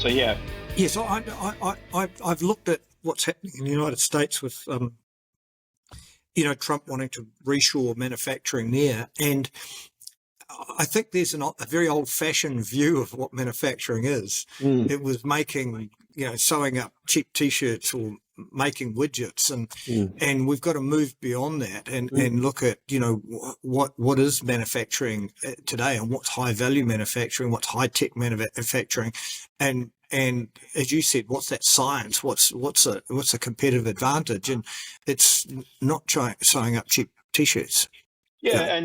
So yeah. Yes, I've looked at what's happening in the United States with, Trump wanting to reshore manufacturing there. And I think there's a very old-fashioned view of what manufacturing is. It was making, sewing up cheap T-shirts or making widgets, and we've got to move beyond that and look at, what is manufacturing today, and what's high-value manufacturing, what's high-tech manufacturing, and as you said, what's that science? What's a competitive advantage? And it's not sewing up cheap T-shirts. Yeah,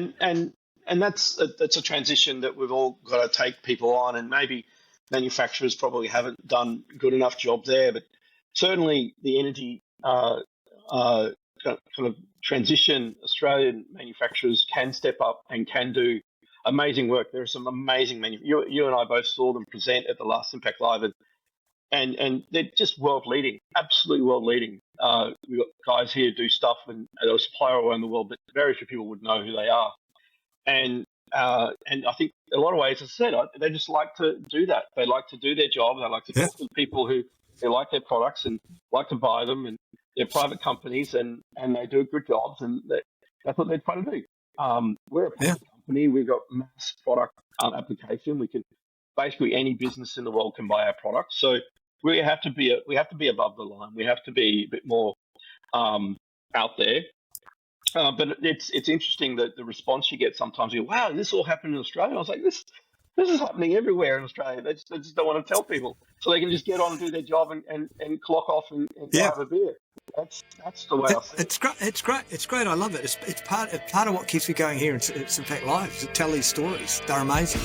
and that's a transition that we've all got to take people on, and maybe manufacturers probably haven't done a good enough job there, but certainly the energy kind of transition, Australian manufacturers can step up and can do amazing work. There are some amazing you and I both saw them present at the last SIM-PAC Live, and they're just world leading, absolutely world leading. We've got guys here who do stuff and they're a supplier around the world, but very few people would know who they are. And I think in a lot of ways, as I said, they just like to do that. They like to do their job. They like to talk to people who they like their products and like to buy them. And they're private companies, and they do good jobs, and that's what they're trying to do. We're a private company. We've got mass product application. We can basically any business in the world can buy our product. So we have to be above the line. We have to be a bit more out there. But it's interesting that the response you get sometimes. You go, wow, this all happened in Australia. I was like, this is happening everywhere in Australia. They just don't want to tell people, so they can just get on and do their job and clock off and have a beer. That's the way I see it. It's great. I love it. It's part of what keeps me going here. It's in fact live to tell these stories. They're amazing.